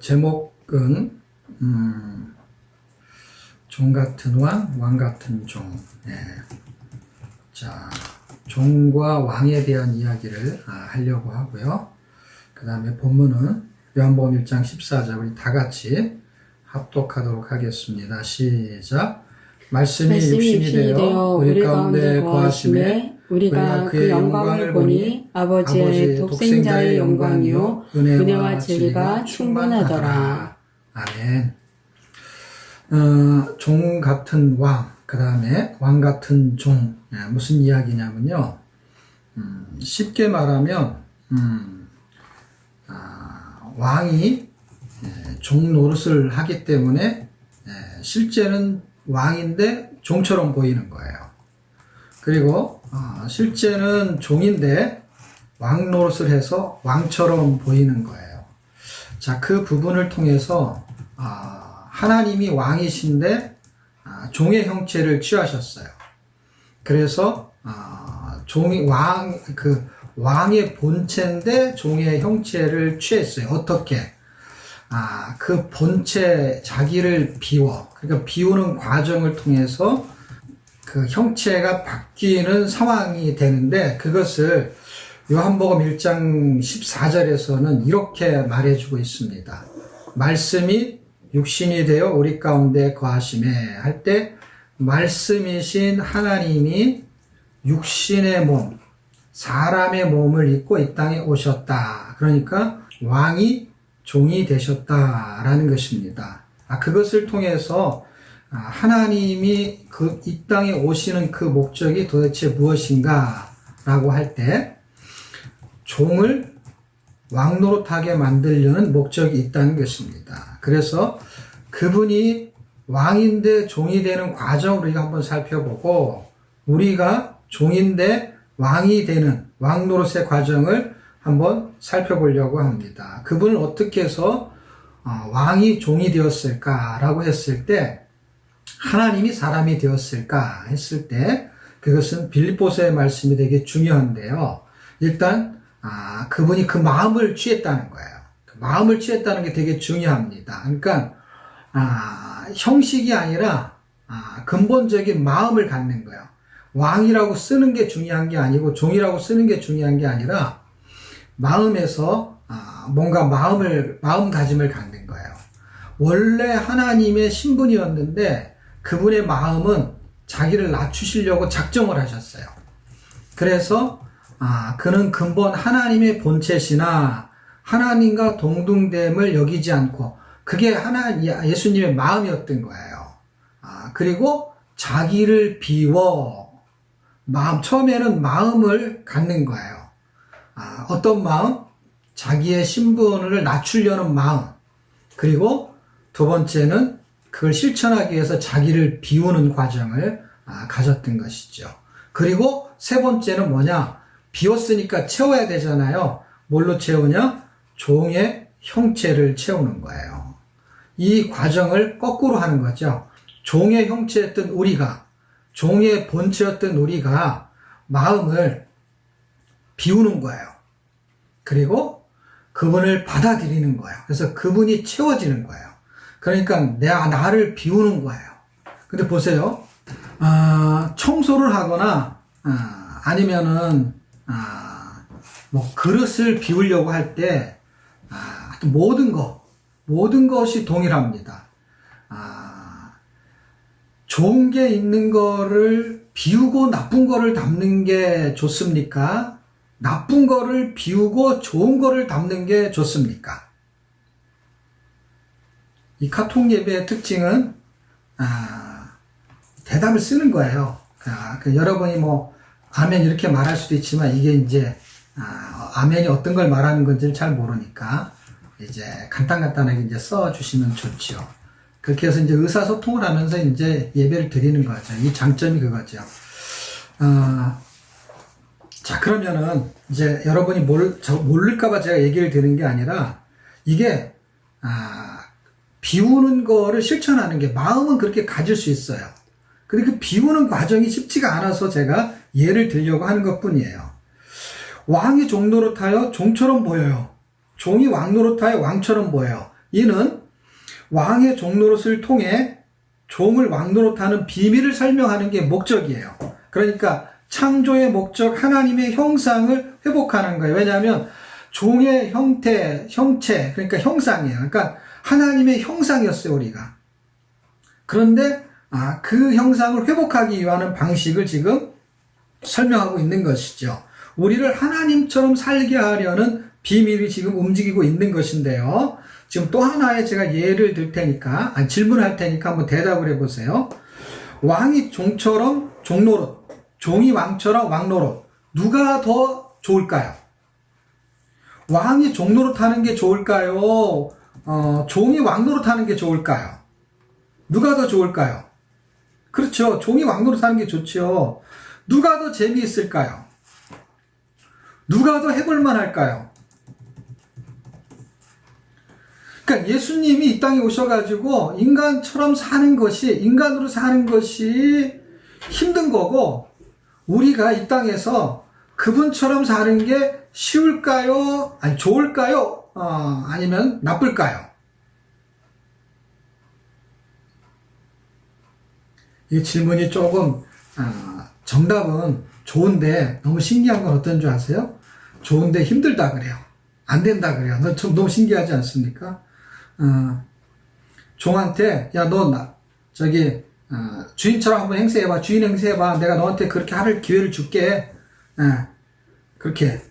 제목은 종 같은 왕, 왕 같은 종. 예. 자, 종과 왕에 대한 이야기를 하려고 하고요. 그 다음에 본문은 요한복음 1장 14절 우리 다 같이 합독하도록 하겠습니다. 시작. 말씀이 육신이 되어 우리 가운데 거하심에 우리가 그 영광을 보니 아버지의 독생자의 영광이요 은혜와 진리가 충만하더라. 아멘. 종 같은 왕, 그 다음에 왕 같은 종. 무슨 이야기냐면요. 쉽게 말하면 왕이 종 노릇을 하기 때문에 실제는 왕인데 종처럼 보이는 거예요. 그리고 실제는 종인데 왕 노릇을 해서 왕처럼 보이는 거예요. 자, 그 부분을 통해서 하나님이 왕이신데 종의 형체를 취하셨어요. 그래서 종이 왕의 본체인데 종의 형체를 취했어요. 어떻게? 그 본체 자기를 그러니까 비우는 과정을 통해서 그 형체가 바뀌는 상황이 되는데, 그것을 요한복음 1장 14절에서는 이렇게 말해주고 있습니다. 말씀이 육신이 되어 우리 가운데 거하심에 할 때, 말씀이신 하나님이 육신의 몸, 사람의 몸을 입고 이 땅에 오셨다. 그러니까 왕이 종이 되셨다라는 것입니다. 그것을 통해서 하나님이 이 땅에 오시는 그 목적이 도대체 무엇인가 라고 할 때, 종을 왕노릇하게 만들려는 목적이 있다는 것입니다. 그래서 그분이 왕인데 종이 되는 과정을 우리가 한번 살펴보고, 우리가 종인데 왕이 되는 왕노릇의 과정을 한번 살펴보려고 합니다. 그분은 어떻게 해서 왕이 종이 되었을까라고 했을 때, 하나님이 사람이 되었을까 했을 때, 그것은 빌립보서의 말씀이 되게 중요한데요. 일단 그분이 그 마음을 취했다는 거예요. 그 마음을 취했다는 게 되게 중요합니다. 그러니까 형식이 아니라 근본적인 마음을 갖는 거예요. 왕이라고 쓰는 게 중요한 게 아니고 종이라고 쓰는 게 중요한 게 아니라 마음에서 뭔가 마음가짐을 갖는 거예요. 원래 하나님의 신분이었는데 그분의 마음은 자기를 낮추시려고 작정을 하셨어요. 그래서 그는 근본 하나님의 본체시나 하나님과 동등됨을 여기지 않고, 그게 예수님의 마음이었던 거예요. 그리고 자기를 비워 처음에는 마음을 갖는 거예요. 어떤 마음? 자기의 신분을 낮추려는 마음. 그리고 두 번째는 그걸 실천하기 위해서 자기를 비우는 과정을 가졌던 것이죠. 그리고 세 번째는 뭐냐? 비웠으니까 채워야 되잖아요. 뭘로 채우냐? 종의 형체를 채우는 거예요. 이 과정을 거꾸로 하는 거죠. 종의 형체였던 우리가, 종의 본체였던 우리가 마음을 비우는 거예요. 그리고 그분을 받아들이는 거예요. 그래서 그분이 채워지는 거예요. 그러니까 나를 비우는 거예요. 근데 보세요. 청소를 하거나 아니면은 뭐 그릇을 비우려고 할 때 모든 것이 동일합니다. 좋은 게 있는 거를 비우고 나쁜 거를 담는 게 좋습니까? 나쁜 거를 비우고 좋은 거를 담는 게 좋습니까? 이 카톡 예배의 특징은 대답을 쓰는 거예요. 여러분이 뭐 아멘 이렇게 말할 수도 있지만, 이게 이제 아멘이 어떤 걸 말하는 건지를 잘 모르니까 이제 간단하게 이제 써주시면 좋죠. 그렇게 해서 이제 의사소통을 하면서 이제 예배를 드리는 거죠. 이 장점이 그거죠. 자, 그러면은 이제 여러분이 모를까봐 제가 얘기를 드리는 게 아니라, 이게 비우는 거를 실천하는 게, 마음은 그렇게 가질 수 있어요. 근데 그 비우는 과정이 쉽지가 않아서 제가 예를 들려고 하는 것 뿐이에요. 왕이 종 노릇하여 종처럼 보여요. 종이 왕 노릇하여 왕처럼 보여요. 이는 왕의 종노릇을 통해 종을 왕노릇하는 비밀을 설명하는 게 목적이에요. 그러니까 창조의 목적, 하나님의 형상을 회복하는 거예요. 왜냐하면 종의 형체, 그러니까 형상이에요. 그러니까 하나님의 형상이었어요, 우리가. 그런데 그 형상을 회복하기 위한 방식을 지금 설명하고 있는 것이죠. 우리를 하나님처럼 살게 하려는 비밀이 지금 움직이고 있는 것인데요. 지금 또 하나의 제가 예를 들 테니까, 질문할 테니까 한번 대답을 해보세요. 왕이 종처럼 종노릇, 종이 왕처럼 왕노릇, 누가 더 좋을까요? 왕이 종노릇 하는 게 좋을까요? 종이 왕노릇 하는 게 좋을까요? 누가 더 좋을까요? 그렇죠. 종이 왕노릇 하는 게 좋죠. 누가 더 재미있을까요? 누가 더 해볼만 할까요? 그러니까 예수님이 이 땅에 오셔가지고 인간처럼 사는 것이, 인간으로 사는 것이 힘든 거고, 우리가 이 땅에서 그분처럼 사는 게 쉬울까요? 아니, 좋을까요? 아니면 나쁠까요? 이 질문이 조금, 정답은 좋은데 너무 신기한 건 어떤 줄 아세요? 좋은데 힘들다 그래요. 안 된다 그래요. 너무 신기하지 않습니까? 종한테, 야, 주인처럼 한번 행세해봐. 주인 행세해봐. 내가 너한테 그렇게 할 기회를 줄게. 그렇게.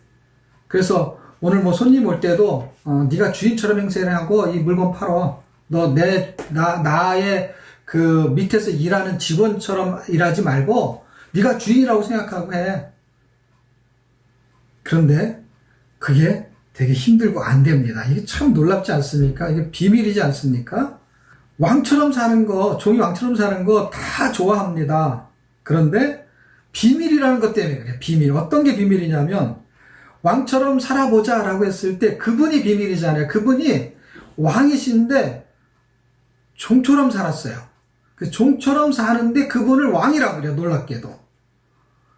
그래서 오늘 뭐 손님 올 때도, 네가 주인처럼 행세를 하고 이 물건 팔어. 나의 그 밑에서 일하는 직원처럼 일하지 말고 네가 주인이라고 생각하고 해. 그런데 그게 되게 힘들고 안 됩니다. 이게 참 놀랍지 않습니까? 이게 비밀이지 않습니까? 왕처럼 사는 거, 종이 왕처럼 사는 거 다 좋아합니다. 그런데 비밀이라는 것 때문에 그래요. 비밀. 어떤 게 비밀이냐면 왕처럼 살아보자 라고 했을 때 그분이 비밀이잖아요. 그분이 왕이신데 종처럼 살았어요. 종처럼 사는데 그분을 왕이라고 그래요. 놀랍게도.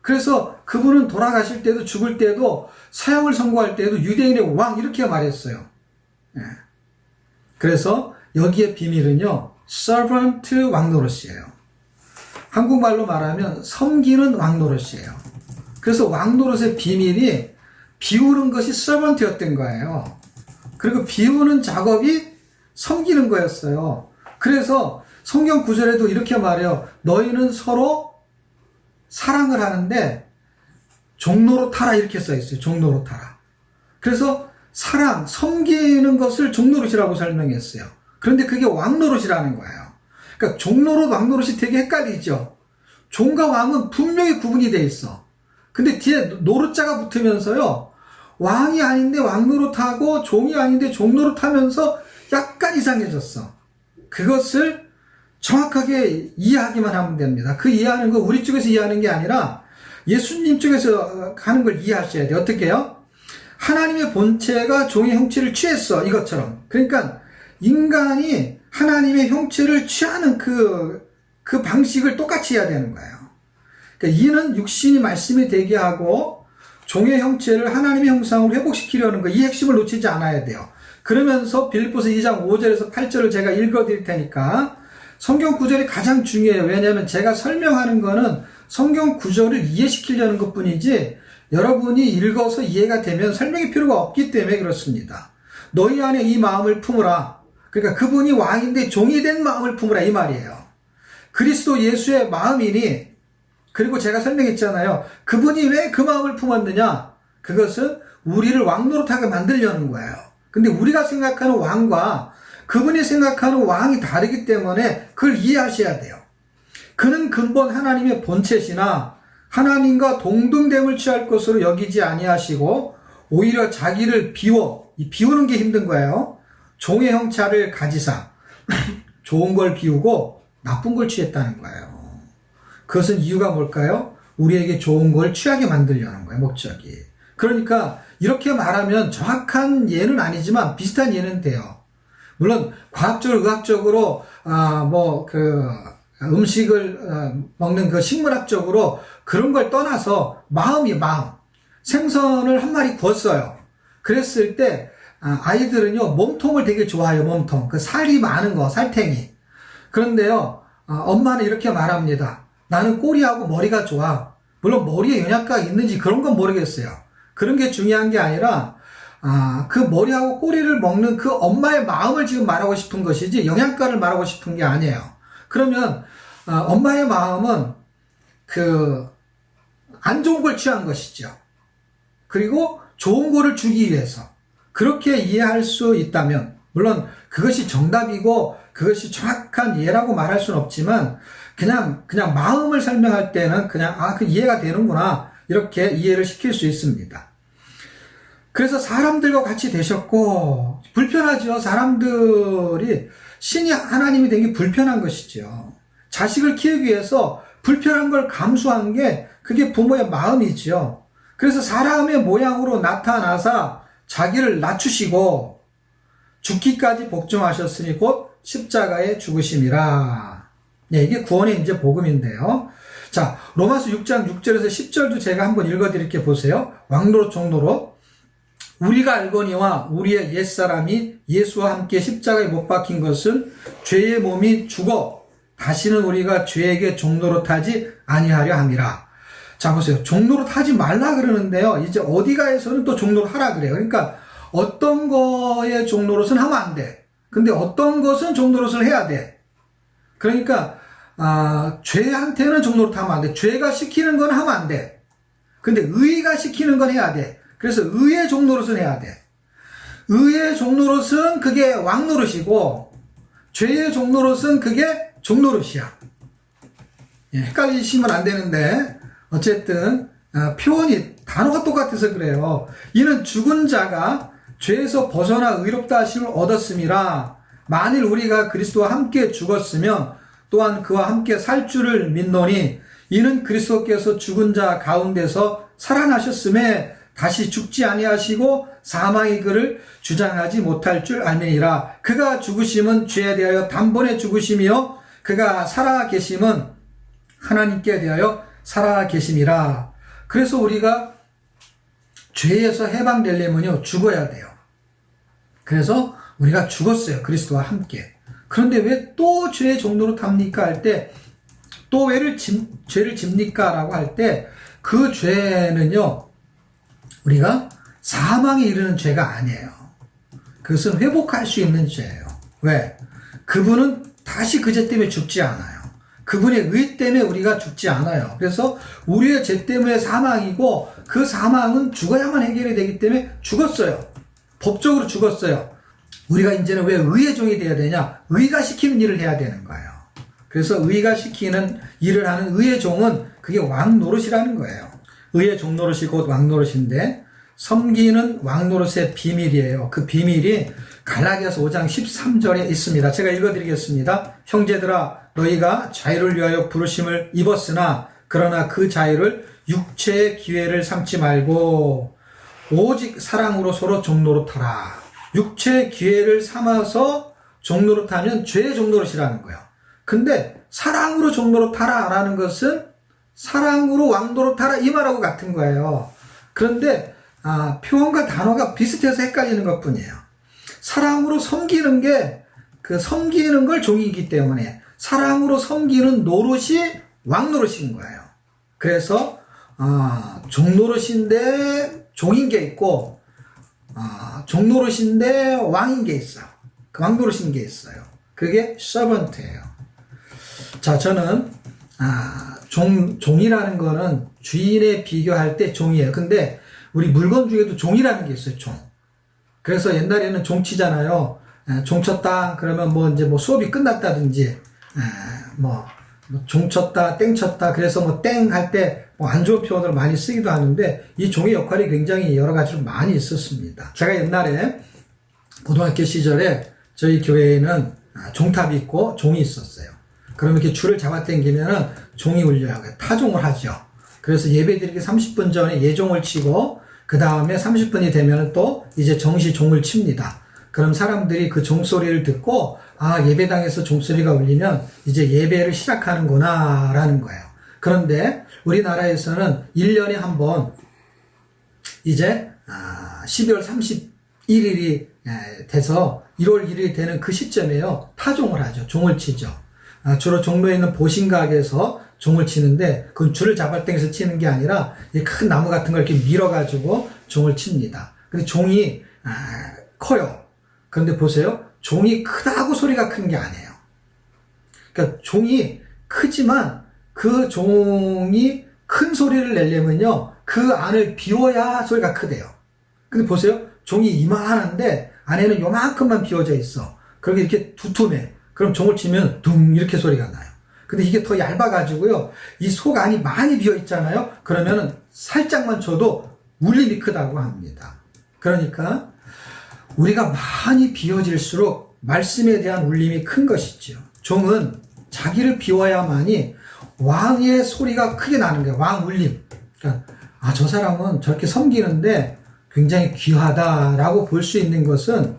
그래서 그분은 돌아가실 때도 죽을 때도 사형을 선고할 때도 유대인의 왕 이렇게 말했어요. 그래서 여기에 비밀은요. servant 왕노릇이에요. 한국말로 말하면 섬기는 왕노릇이에요. 그래서 왕노릇의 비밀이 비우는 것이 servant였던 거예요. 그리고 비우는 작업이 섬기는 거였어요. 그래서 성경 구절에도 이렇게 말해요. 너희는 서로 사랑을 하는데 종노릇하라 이렇게 써 있어요. 종노릇하라. 그래서 사랑, 섬기는 것을 종노릇이라고 설명했어요. 그런데 그게 왕노릇이라는 거예요. 그러니까 종노릇, 왕노릇이 되게 헷갈리죠. 종과 왕은 분명히 구분이 돼 있어. 근데 뒤에 노릇자가 붙으면서요. 왕이 아닌데 왕노릇하고 종이 아닌데 종노릇하면서 약간 이상해졌어. 그것을 정확하게 이해하기만 하면 됩니다. 그 이해하는 거 우리 쪽에서 이해하는 게 아니라 예수님 쪽에서 하는 걸 이해하셔야 돼요. 어떻게 해요? 하나님의 본체가 종의 형체를 취했어. 이것처럼. 그러니까 인간이 하나님의 형체를 취하는 그 방식을 똑같이 해야 되는 거예요. 그러니까 이는 육신이 말씀이 되게 하고 종의 형체를 하나님의 형상으로 회복시키려는 거, 이 핵심을 놓치지 않아야 돼요. 그러면서 빌립보서 2장 5절에서 8절을 제가 읽어드릴 테니까 성경 구절이 가장 중요해요. 왜냐하면 제가 설명하는 거는 성경 구절을 이해시키려는 것 뿐이지 여러분이 읽어서 이해가 되면 설명이 필요가 없기 때문에 그렇습니다. 너희 안에 이 마음을 품으라. 그러니까 그분이 왕인데 종이 된 마음을 품으라 이 말이에요. 그리스도 예수의 마음이니, 그리고 제가 설명했잖아요. 그분이 왜 그 마음을 품었느냐? 그것은 우리를 왕노릇하게 만들려는 거예요. 근데 우리가 생각하는 왕과 그분이 생각하는 왕이 다르기 때문에 그걸 이해하셔야 돼요. 그는 근본 하나님의 본체시나 하나님과 동등됨을 취할 것으로 여기지 아니하시고 오히려 자기를 비우는 게 힘든 거예요. 종의 형체를 가지사 좋은 걸 비우고 나쁜 걸 취했다는 거예요. 그것은 이유가 뭘까요? 우리에게 좋은 걸 취하게 만들려는 거예요, 목적이. 그러니까 이렇게 말하면 정확한 예는 아니지만 비슷한 예는 돼요. 물론 과학적으로 의학적으로 음식을 먹는 그 식물학적으로 그런 걸 떠나서 마음 생선을 한 마리 구웠어요. 그랬을 때 아이들은요, 몸통을 되게 좋아해요, 몸통. 그 살이 많은 거, 살탱이. 그런데요, 엄마는 이렇게 말합니다. 나는 꼬리하고 머리가 좋아. 물론 머리에 영양가가 있는지 그런 건 모르겠어요. 그런 게 중요한 게 아니라, 그 머리하고 꼬리를 먹는 그 엄마의 마음을 지금 말하고 싶은 것이지, 영양가를 말하고 싶은 게 아니에요. 그러면, 엄마의 마음은 안 좋은 걸 취한 것이죠. 그리고 좋은 거를 주기 위해서. 그렇게 이해할 수 있다면, 물론 그것이 정답이고 그것이 정확한 이해라고 말할 수는 없지만, 그냥 마음을 설명할 때는 그 이해가 되는구나. 이렇게 이해를 시킬 수 있습니다. 그래서 사람들과 같이 되셨고, 불편하죠. 사람들이 신이 하나님이 된 게 불편한 것이죠. 자식을 키우기 위해서 불편한 걸 감수한 게 그게 부모의 마음이죠. 그래서 사람의 모양으로 나타나사 자기를 낮추시고 죽기까지 복종하셨으니 곧 십자가의 죽으심이라. 네, 이게 구원의 이제 복음인데요. 자, 로마서 6장 6절에서 10절도 제가 한번 읽어드릴게 보세요. 왕노릇 종노릇. 우리가 알거니와 우리의 옛사람이 예수와 함께 십자가에 못 박힌 것은 죄의 몸이 죽어 다시는 우리가 죄에게 종노릇하지 아니하려 함이라. 자, 보세요. 종노릇하지 말라 그러는데요. 이제 어디가에서는 또 종노릇하라 그래요. 그러니까 어떤 거에 종노릇은 하면 안 돼. 근데 어떤 것은 종노릇을 해야 돼. 그러니까 죄한테는 종노릇하면 안 돼. 죄가 시키는 건 하면 안 돼. 근데 의가 시키는 건 해야 돼. 그래서 의의 종노릇은 해야 돼. 의의 종노릇은 그게 왕노릇이고, 죄의 종노릇은 그게 종노릇이야. 예, 헷갈리시면 안 되는데, 어쨌든 표현이 단어가 똑같아서 그래요. 이는 죽은 자가 죄에서 벗어나 의롭다 하심을 얻었음이라. 만일 우리가 그리스도와 함께 죽었으면 또한 그와 함께 살 줄을 믿노니, 이는 그리스도께서 죽은 자 가운데서 살아나셨음에 다시 죽지 아니하시고 사망이 그를 주장하지 못할 줄 알매니라. 그가 죽으심은 죄에 대하여 단번에 죽으심이요 그가 살아계심은 하나님께 대하여 살아계심이라. 그래서 우리가 죄에서 해방되려면요 죽어야 돼요. 그래서 우리가 죽었어요, 그리스도와 함께. 그런데 왜 또 죄의 종노릇 합니까 할 때, 또 죄를 집니까 라고 할 때, 그 죄는요 우리가 사망에 이르는 죄가 아니에요. 그것은 회복할 수 있는 죄예요. 왜? 그분은 다시 그 죄 때문에 죽지 않아요. 그분의 의 때문에 우리가 죽지 않아요. 그래서 우리의 죄 때문에 사망이고, 그 사망은 죽어야만 해결이 되기 때문에 죽었어요. 법적으로 죽었어요. 우리가 이제는 왜 의의 종이 되어야 되냐? 의가 시키는 일을 해야 되는 거예요. 그래서 의가 시키는 일을 하는 의의 종은 그게 왕노릇이라는 거예요. 의의 종노릇이 곧 왕노릇인데, 섬기는 왕노릇의 비밀이에요. 그 비밀이 갈라디아서 5장 13절에 있습니다. 제가 읽어드리겠습니다. 형제들아, 너희가 자유를 위하여 부르심을 입었으나 그러나 그 자유를 육체의 기회를 삼지 말고 오직 사랑으로 서로 종노릇하라. 육체의 기회를 삼아서 종노릇하면 죄의 종노릇이라는 거예요. 근데 사랑으로 종노릇하라 라는 것은 사랑으로 왕노릇하라 이 말하고 같은 거예요. 그런데 표현과 단어가 비슷해서 헷갈리는 것 뿐이에요. 사랑으로 섬기는 게 섬기는 걸 종이기 때문에 사랑으로 섬기는 노릇이 왕노릇인 거예요. 그래서 종노릇인데 종인 게 있고 종노릇인데 왕인 게 있어요. 왕노릇인 게 있어요. 그게 서번트예요. 자, 저는 종이라는 거는 주인에 비교할 때 종이에요. 근데 우리 물건 중에도 종이라는 게 있어요, 종. 그래서 옛날에는 종 치잖아요. 종 쳤다 그러면 뭐 수업이 끝났다든지 종 쳤다, 땡 쳤다. 그래서 땡 할 때 안 좋은 표현을 많이 쓰기도 하는데, 이 종의 역할이 굉장히 여러 가지로 많이 있었습니다. 제가 옛날에 고등학교 시절에 저희 교회에는 종탑이 있고 종이 있었어요. 그러면 이렇게 줄을 잡아 당기면은 종이 울려요. 타종을 하죠. 그래서 예배 드리기 30분 전에 예종을 치고, 그 다음에 30분이 되면 또 이제 정시 종을 칩니다. 그럼 사람들이 그 종소리를 듣고, 예배당에서 종소리가 울리면 이제 예배를 시작하는구나 라는 거예요. 그런데 우리나라에서는 1년에 한 번 이제 12월 1일이 돼서 1월 1일이 되는 그 시점에요. 타종을 하죠. 종을 치죠. 주로 종로에 있는 보신각에서 종을 치는데 그건 줄을 잡아당겨서 치는 게 아니라 큰 나무 같은 걸 이렇게 밀어가지고 종을 칩니다. 근데 종이 커요. 그런데 보세요. 종이 크다고 소리가 큰 게 아니에요. 그러니까 종이 크지만 그 종이 큰 소리를 내려면요. 그 안을 비워야 소리가 크대요. 근데 보세요. 종이 이만한데 안에는 요만큼만 비워져 있어. 그렇게 이렇게 두툼해. 그럼 종을 치면 둥 이렇게 소리가 나요. 근데 이게 더 얇아가지고요. 이 속 안이 많이 비어 있잖아요. 그러면은 살짝만 쳐도 울림이 크다고 합니다. 그러니까 우리가 많이 비워질수록 말씀에 대한 울림이 큰 것이죠. 종은 자기를 비워야만이 왕의 소리가 크게 나는 거예요. 왕 울림. 그러니까 저 사람은 저렇게 섬기는데 굉장히 귀하다라고 볼 수 있는 것은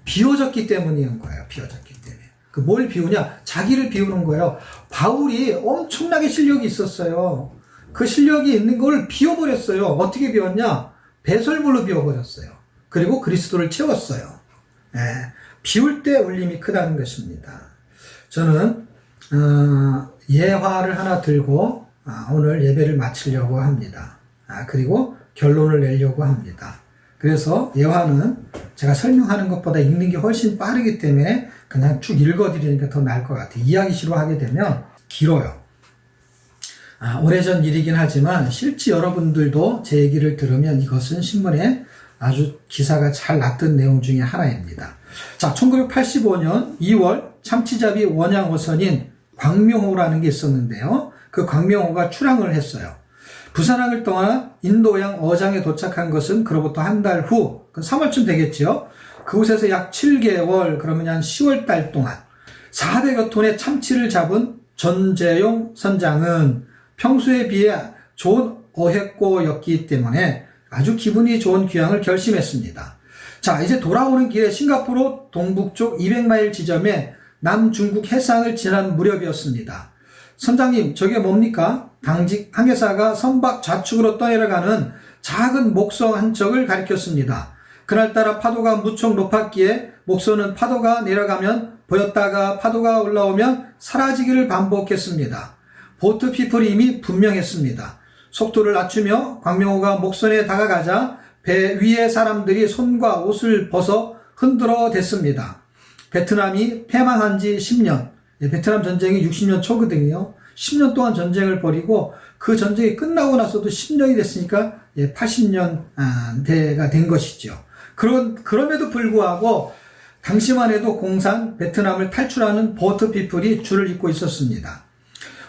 비워졌기 때문인 거예요. 비워졌기 때문에. 뭘 비우냐? 자기를 비우는 거예요. 바울이 엄청나게 실력이 있었어요. 그 실력이 있는 걸 비워버렸어요. 어떻게 비웠냐? 배설물로 비워버렸어요. 그리고 그리스도를 채웠어요. 비울 때 울림이 크다는 것입니다. 저는 예화를 하나 들고 오늘 예배를 마치려고 합니다. 그리고 결론을 내려고 합니다. 그래서 예화는 제가 설명하는 것보다 읽는 게 훨씬 빠르기 때문에 그냥 쭉 읽어드리니까 더 나을 것 같아요. 이야기시로 하게 되면 길어요. 오래전 일이긴 하지만 실제 여러분들도 제 얘기를 들으면 이것은 신문에 아주 기사가 잘 났던 내용 중에 하나입니다. 자, 1985년 2월 참치잡이 원양어선인 광명호라는 게 있었는데요. 그 광명호가 출항을 했어요. 부산항을 떠나 인도양 어장에 도착한 것은 그로부터 한 달 후, 3월쯤 되겠죠. 그곳에서 약 7개월, 그러면 한 10월 달 동안 400여 톤의 참치를 잡은 전재용 선장은 평소에 비해 좋은 어획고였기 때문에 아주 기분이 좋은 귀향을 결심했습니다. 자, 이제 돌아오는 길에 싱가포르 동북쪽 200마일 지점에 남중국 해상을 지난 무렵이었습니다. 선장님, 저게 뭡니까? 당직 항해사가 선박 좌측으로 떠내려가는 작은 목성 한 척을 가리켰습니다. 그날따라 파도가 무척 높았기에 목선은 파도가 내려가면 보였다가 파도가 올라오면 사라지기를 반복했습니다. 보트 피플이 이미 분명했습니다. 속도를 낮추며 광명호가 목선에 다가가자 배 위에 사람들이 손과 옷을 벗어 흔들어 댔습니다. 베트남이 패망한 지 10년, 베트남 전쟁이 60년 초거든요. 10년 동안 전쟁을 벌이고 그 전쟁이 끝나고 나서도 10년이 됐으니까 80년대가 된 것이죠. 그럼에도 불구하고 당시만 해도 공산 베트남을 탈출하는 보트 피플이 줄을 잇고 있었습니다.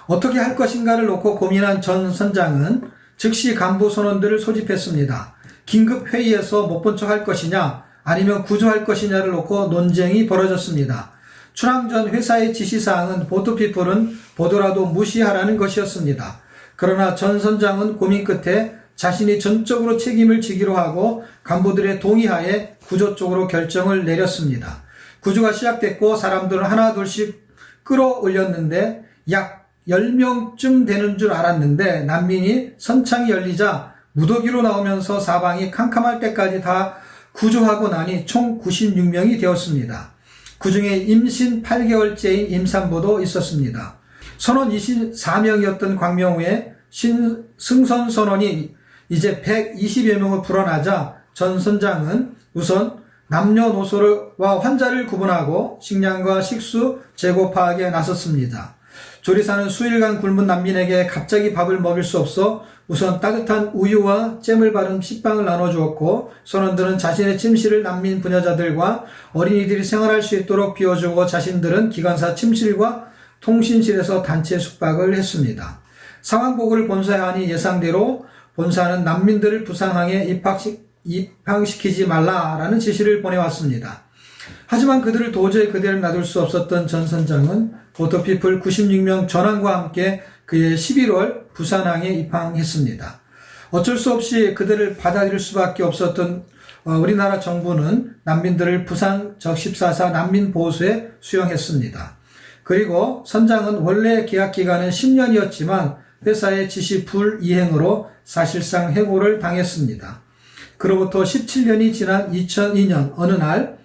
어떻게 할 것인가를 놓고 고민한 전 선장은 즉시 간부 선원들을 소집했습니다. 긴급 회의에서 못 본 척 할 것이냐 아니면 구조할 것이냐를 놓고 논쟁이 벌어졌습니다. 출항 전 회사의 지시사항은 보트피플은 보더라도 무시하라는 것이었습니다. 그러나 전 선장은 고민 끝에 자신이 전적으로 책임을 지기로 하고 간부들의 동의하에 구조 쪽으로 결정을 내렸습니다. 구조가 시작됐고 사람들은 하나 둘씩 끌어올렸는데 약 10명쯤 되는 줄 알았는데 난민이 선창이 열리자 무더기로 나오면서 사방이 캄캄할 때까지 다 구조하고 나니 총 96명이 되었습니다. 그 중에 임신 8개월째인 임산부도 있었습니다. 선원 24명이었던 광명호에 승선 선원이 이제 120여 명을 불어나자 전 선장은 우선 남녀노소와 환자를 구분하고 식량과 식수 재고 파악에 나섰습니다. 조리사는 수일간 굶은 난민에게 갑자기 밥을 먹일 수 없어 우선 따뜻한 우유와 잼을 바른 식빵을 나눠주었고 선원들은 자신의 침실을 난민 부녀자들과 어린이들이 생활할 수 있도록 비워주고 자신들은 기관사 침실과 통신실에서 단체 숙박을 했습니다. 상황 보고를 본사에 하니 예상대로 본사는 난민들을 부산항에 입항시키지 말라라는 지시를 보내왔습니다. 하지만 그들을 도저히 그대로 놔둘 수 없었던 전 선장은 보트피플 96명 전함과 함께 그해 11월 부산항에 입항했습니다. 어쩔 수 없이 그들을 받아들일 수밖에 없었던 우리나라 정부는 난민들을 부산 적14사 난민보호소에 수용했습니다. 그리고 선장은 원래 계약 기간은 10년이었지만 회사의 지시 불이행으로 사실상 해고를 당했습니다. 그로부터 17년이 지난 2002년 어느 날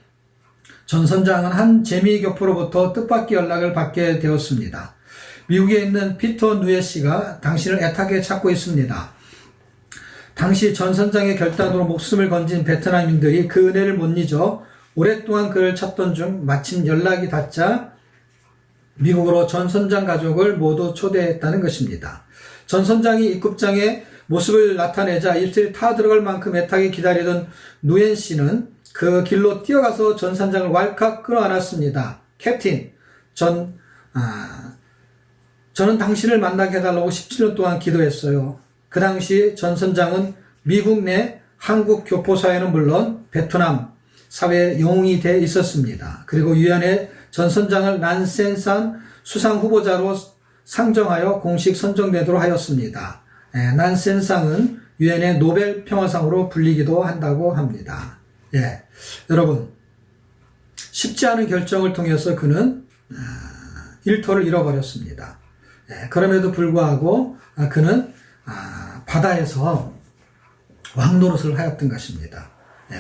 전 선장은 한 재미교포로부터 뜻밖의 연락을 받게 되었습니다. 미국에 있는 피터 누에 씨가 당신을 애타게 찾고 있습니다. 당시 전 선장의 결단으로 목숨을 건진 베트남인들이 그 은혜를 못 잊어 오랫동안 그를 찾던 중 마침 연락이 닿자 미국으로 전 선장 가족을 모두 초대했다는 것입니다. 전 선장이 입국장에 모습을 나타내자 입술이 타 들어갈 만큼 애타게 기다리던 누엔 씨는 그 길로 뛰어가서 전 선장을 왈칵 끌어안았습니다. 캡틴, 저는 당신을 만나게 해달라고 17년 동안 기도했어요. 그 당시 전 선장은 미국 내 한국 교포 사회는 물론 베트남 사회에 영웅이 돼 있었습니다. 그리고 유엔에 전 선장을 난센산 수상 후보자로 상정하여 공식 선정되도록 하였습니다. 난센상은 유엔의 노벨 평화상으로 불리기도 한다고 합니다. 예, 여러분 쉽지 않은 결정을 통해서 그는 일터를 잃어버렸습니다. 그럼에도 불구하고 그는 바다에서 왕노릇을 하였던 것입니다.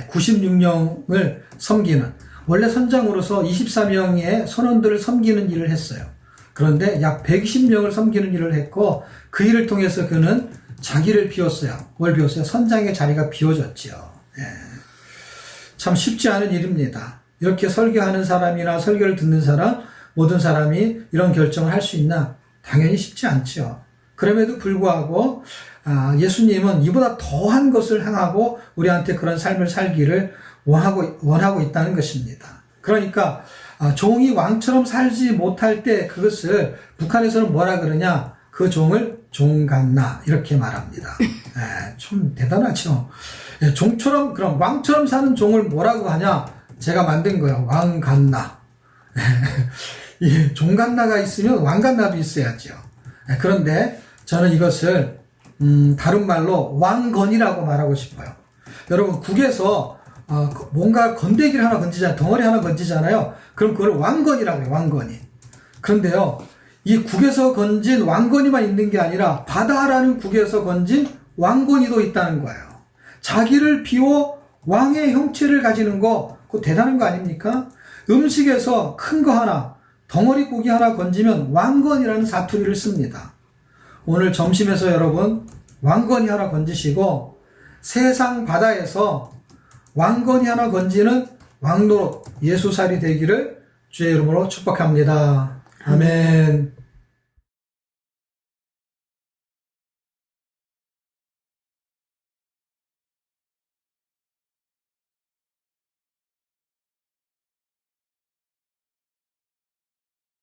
96명을 섬기는, 원래 선장으로서 23명의 선원들을 섬기는 일을 했어요. 그런데 약 120명을 섬기는 일을 했고 그 일을 통해서 그는 자기를 비웠어요. 뭘 비웠어요? 선장의 자리가 비워졌죠. 참 쉽지 않은 일입니다. 이렇게 설교하는 사람이나 설교를 듣는 사람, 모든 사람이 이런 결정을 할 수 있나? 당연히 쉽지 않죠. 그럼에도 불구하고 예수님은 이보다 더한 것을 행하고 우리한테 그런 삶을 살기를 원하고 있다는 것입니다. 그러니까 종이 왕처럼 살지 못할 때 그것을 북한에서는 뭐라 그러냐? 그 종을 종갓나 이렇게 말합니다. 좀 대단하죠. 종처럼, 그럼 왕처럼 사는 종을 뭐라고 하냐? 제가 만든 거예요. 왕갓나. 종갓나가 있으면 왕갓나도 있어야죠. 그런데 저는 이것을 다른 말로 왕건이라고 말하고 싶어요. 여러분 국에서 뭔가 건더기를 하나 건지잖아요. 덩어리 하나 건지잖아요. 그럼 그걸 왕건이라고 해요. 왕건이. 그런데요, 이 국에서 건진 왕건이만 있는 게 아니라 바다라는 국에서 건진 왕건이도 있다는 거예요. 자기를 비워 왕의 형체를 가지는 거, 그거 대단한 거 아닙니까? 음식에서 큰 거 하나, 덩어리 고기 하나 건지면 왕건이라는 사투리를 씁니다. 오늘 점심에서 여러분 왕건이 하나 건지시고 세상 바다에서 왕건이 하나 건지는 왕노릇 예수살이 되기를 주의 이름으로 축복합니다. 아멘.